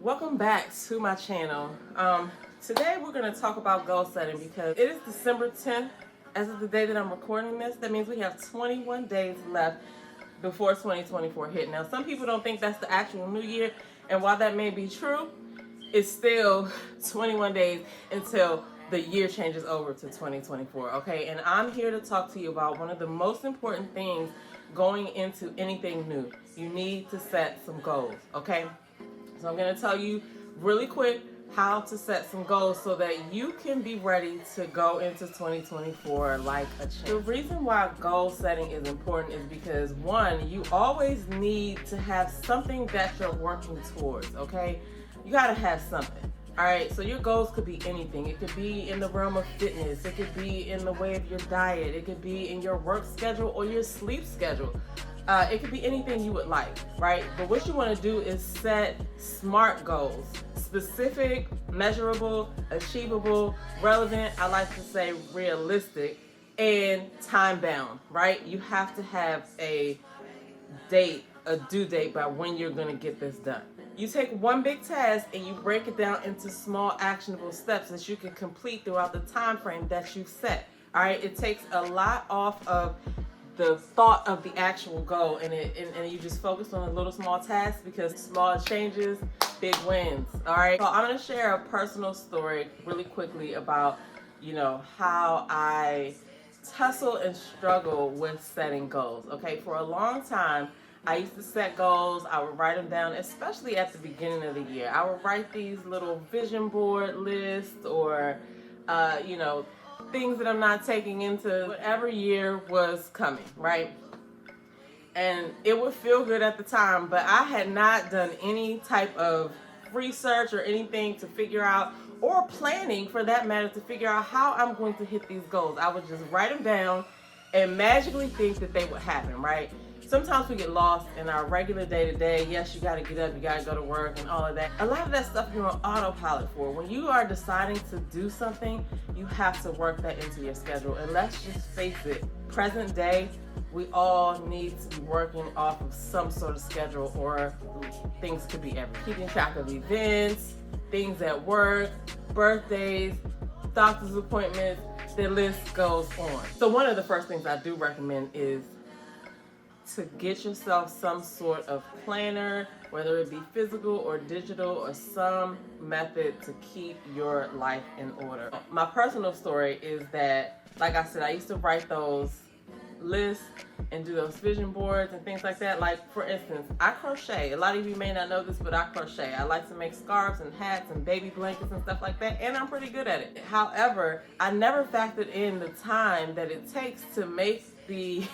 Welcome back to my channel. Today we're going to talk about goal setting because it is December 10th as of the day that I'm recording this. That means we have 21 days left before 2024 hit. Now, some people don't think that's the actual new year, and while that may be true, it's still 21 days until the year changes over to 2024, okay? And I'm here to talk to you about one of the most important things going into anything new. You need to set some goals, okay? So I'm going to tell you really quick how to set some goals so that you can be ready to go into 2024 like a champ. The reason why goal setting is important is because, one, you always need to have something that you're working towards, okay? You got to have something. All right, so your goals could be anything. It could be in the realm of fitness. It could be in the way of your diet. It could be in your work schedule or your sleep schedule. It could be anything you would like, right? But what you want to do is set SMART goals. Specific, measurable, achievable, relevant, I like to say realistic, and time-bound, right? You have to have a date, a due date by when you're going to get this done. You take one big task and you break it down into small actionable steps that you can complete throughout the time frame that you've set. All right, it takes a lot off of the thought of the actual goal, and you just focus on the little small tasks, because small changes, big wins. All right, so I'm going to share a personal story really quickly about, how I tussle and struggle with setting goals. Okay, for a long time, I used to set goals. I would write them down, especially at the beginning of the year. I would write these little vision board lists or, things that I'm not taking into whatever year was coming, right? And it would feel good at the time, but I had not done any type of research or anything to figure out, or planning for that matter, to figure out how I'm going to hit these goals. I would just write them down and magically think that they would happen, right? Sometimes we get lost in our regular day-to-day. Yes, you got to get up, you got to go to work and all of that. A lot of that stuff you're on autopilot for. When you are deciding to do something, you have to work that into your schedule. And let's just face it, present day, we all need to be working off of some sort of schedule, or things could be everything. Keeping track of events, things at work, birthdays, doctor's appointments, the list goes on. So one of the first things I do recommend is to get yourself some sort of planner, whether it be physical or digital, or some method to keep your life in order. My personal story is that, like I said, I used to write those lists and do those vision boards and things like that. Like, for instance, I crochet. A lot of you may not know this, but I crochet. I like to make scarves and hats and baby blankets and stuff like that, and I'm pretty good at it. However, I never factored in the time that it takes to make the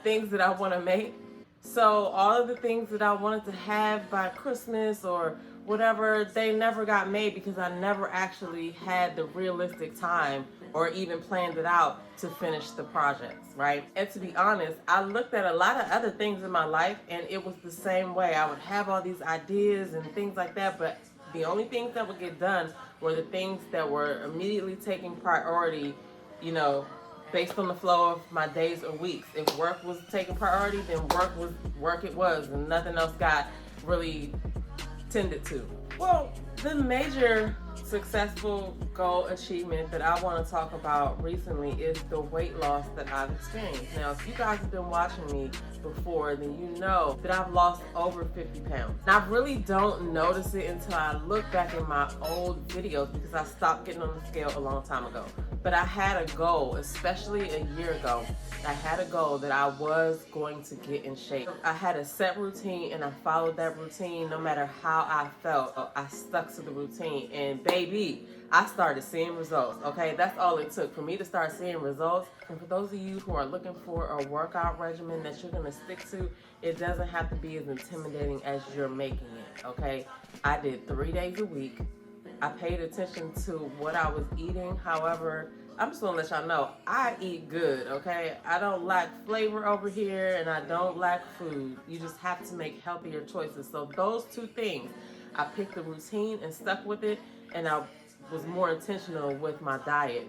things that I want to make. So all of the things that I wanted to have by Christmas or whatever, they never got made because I never actually had the realistic time or even planned it out to finish the projects, right? And to be honest, I looked at a lot of other things in my life and it was the same way. I would have all these ideas and things like that, but the only things that would get done were the things that were immediately taking priority, based on the flow of my days or weeks. If work was taking priority, then work it was, and nothing else got really tended to. Well, the major successful goal achievement that I want to talk about recently is the weight loss that I've experienced. Now, if you guys have been watching me before, then you know that I've lost over 50 pounds. And I really don't notice it until I look back in my old videos, because I stopped getting on the scale a long time ago. But I had a goal, especially a year ago. I had a goal that I was going to get in shape. I had a set routine and I followed that routine no matter how I felt. I stuck to the routine, and baby, I started seeing results, okay? That's all it took for me to start seeing results. And for those of you who are looking for a workout regimen that you're gonna stick to, it doesn't have to be as intimidating as you're making it, okay? I did 3 days a week. I paid attention to what I was eating. However, I'm just gonna let y'all know, I eat good, okay? I don't lack flavor over here, and I don't lack food. You just have to make healthier choices. So those two things, I picked the routine and stuck with it, and I was more intentional with my diet.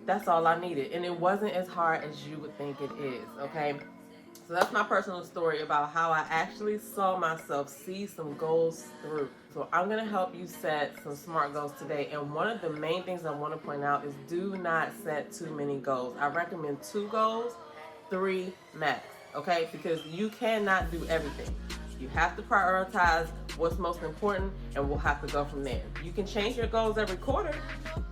That's all I needed, and it wasn't as hard as you would think it is, okay? So that's my personal story about how I actually saw myself see some goals through. So I'm going to help you set some SMART goals today. And one of the main things I want to point out is do not set too many goals. I recommend 2 goals, 3 max, okay? Because you cannot do everything. You have to prioritize what's most important, and we'll have to go from there. You can change your goals every quarter,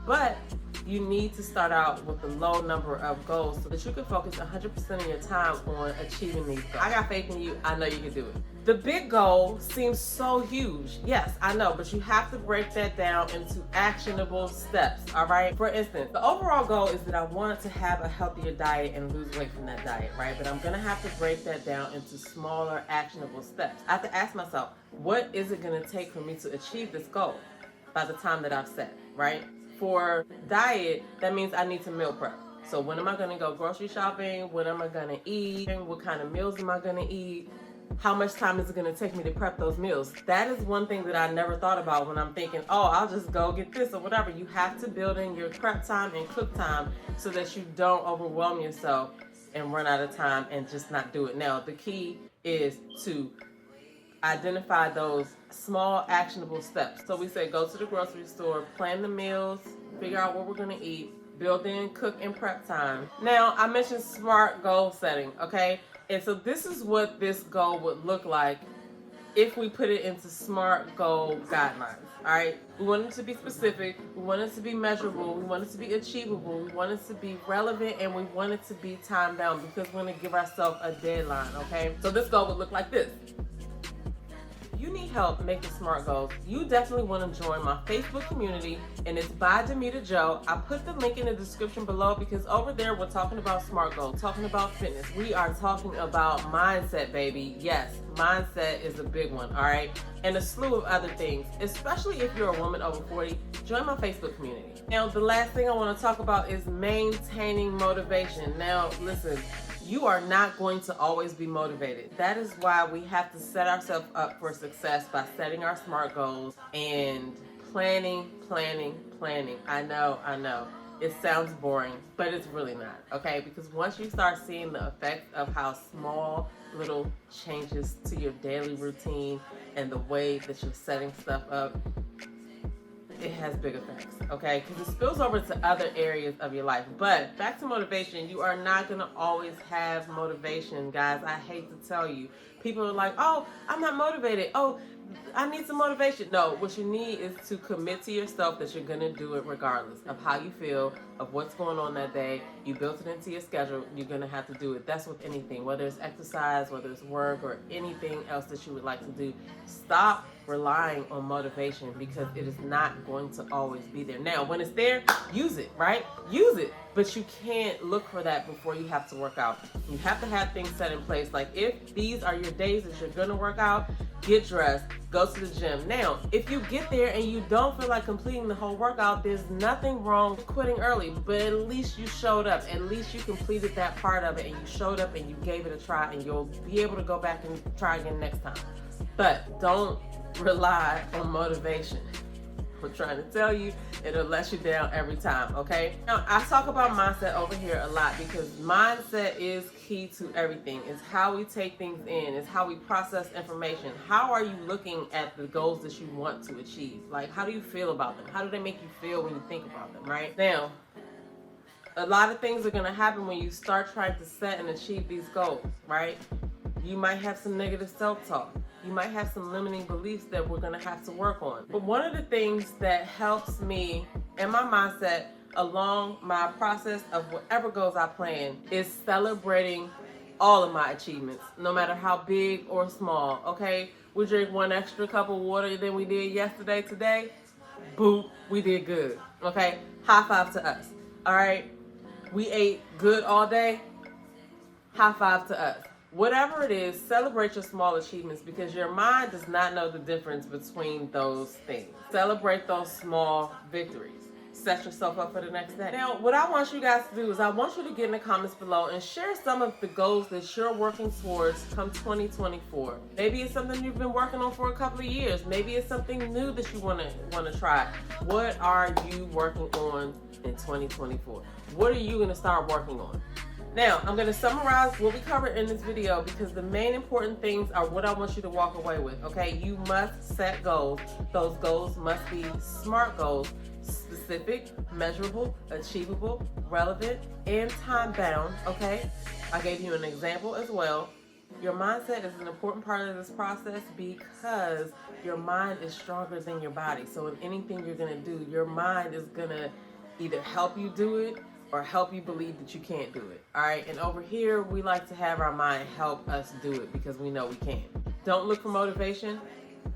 but you need to start out with a low number of goals so that you can focus 100% of your time on achieving these goals. I got faith in you. I know you can do it. The big goal seems so huge. Yes, I know, but you have to break that down into actionable steps, all right? For instance, the overall goal is that I want to have a healthier diet and lose weight from that diet, right? But I'm gonna have to break that down into smaller, actionable steps. I have to ask myself, what is it gonna take for me to achieve this goal by the time that I've set, right? For diet, that means I need to meal prep. So when am I gonna go grocery shopping? What am I gonna eat? What kind of meals am I gonna eat? How much time is it gonna take me to prep those meals? That is one thing that I never thought about when I'm thinking, oh, I'll just go get this or whatever. You have to build in your prep time and cook time so that you don't overwhelm yourself and run out of time and just not do it. Now, the key is to identify those small actionable steps. So we say go to the grocery store, plan the meals, figure out what we're gonna eat, build in cook and prep time. Now, I mentioned SMART goal setting, okay? And so this is what this goal would look like if we put it into SMART goal guidelines, all right? We want it to be specific, we want it to be measurable, we want it to be achievable, we want it to be relevant, and we want it to be time bound because we're gonna give ourselves a deadline, okay? So this goal would look like this. You need help making SMART goals, you definitely want to join my Facebook community, and it's by Demita Joe. I put the link in the description below because over there we're talking about SMART goals, talking about fitness. We are talking about mindset, baby. Yes, mindset is a big one, all right? And a slew of other things, especially if you're a woman over 40, join my Facebook community. Now, the last thing I want to talk about is maintaining motivation. Now, listen, you are not going to always be motivated. That is why we have to set ourselves up for success by setting our SMART goals and planning. I know. It sounds boring, but it's really not, okay? Because once you start seeing the effects of how small little changes to your daily routine and the way that you're setting stuff up, it has big effects, okay? Because it spills over to other areas of your life. But back to motivation, you are not gonna always have motivation, guys. I hate to tell you. People are like, oh, I'm not motivated. Oh, I need some motivation. No, what you need is to commit to yourself that you're gonna do it regardless of how you feel, of what's going on that day. You built it into your schedule, you're gonna have to do it. That's with anything, whether it's exercise, whether it's work, or anything else that you would like to do. Stop relying on motivation because it is not going to always be there. Now, when it's there, use it, right? Use it, but you can't look for that before you have to work out. You have to have things set in place. Like if these are your days that you're gonna work out, get dressed, go to the gym. Now, if you get there and you don't feel like completing the whole workout, there's nothing wrong with quitting early, but at least you showed up. At least you completed that part of it and you showed up and you gave it a try, and you'll be able to go back and try again next time. But don't rely on motivation. I'm trying to tell you, it'll let you down every time, okay? Now, I talk about mindset over here a lot because mindset is key to everything. It's how we take things in. It's how we process information. How are you looking at the goals that you want to achieve? Like, how do you feel about them? How do they make you feel when you think about them, right? Now, a lot of things are going to happen when you start trying to set and achieve these goals, right? You might have some negative self-talk. You might have some limiting beliefs that we're gonna have to work on. But one of the things that helps me and my mindset along my process of whatever goals I plan is celebrating all of my achievements, no matter how big or small, okay? We drink 1 extra cup of water than we did yesterday, today. Boop, we did good, okay? High five to us, all right? We ate good all day. High five to us. Whatever it is, celebrate your small achievements because your mind does not know the difference between those things. Celebrate those small victories. Set yourself up for the next day. Now, what I want you guys to do is I want you to get in the comments below and share some of the goals that you're working towards come 2024. Maybe it's something you've been working on for a couple of years. Maybe it's something new that you want to try. What are you working on in 2024? What are you going to start working on? Now, I'm going to summarize what we covered in this video because the main important things are what I want you to walk away with, okay? You must set goals. Those goals must be SMART goals: specific, measurable, achievable, relevant, and time-bound, okay? I gave you an example as well. Your mindset is an important part of this process because your mind is stronger than your body. So in anything you're going to do, your mind is going to either help you do it or help you believe that you can't do it. All right. And over here, we like to have our mind help us do it because we know we can. Don't look for motivation.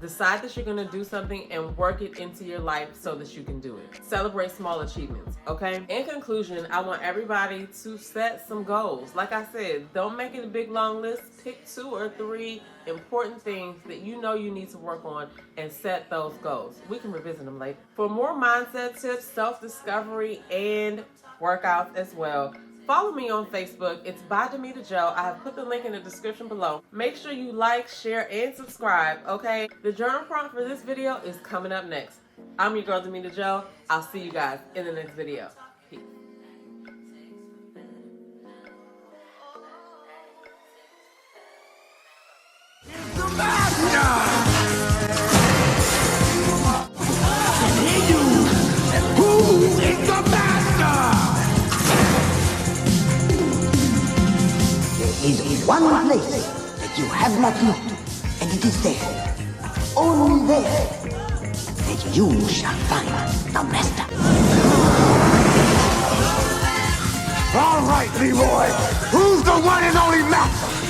Decide that you're going to do something and work it into your life so that you can do it. Celebrate small achievements, okay? In conclusion, I want everybody to set some goals. Like I said, don't make it a big long list. Pick 2 or 3 important things that you know you need to work on and set those goals. We can revisit them later. For more mindset tips, self-discovery, and workouts as well, follow me on Facebook. It's by Demita Jo. I have put the link in the description below. Make sure you like, share, and subscribe, okay? The journal prompt for this video is coming up next. I'm your girl, Demita Jo. I'll see you guys in the next video. Peace. Is one place that you have not looked, and it is there, only there, that you shall find the master. All right, Leroy, who's the one and only master?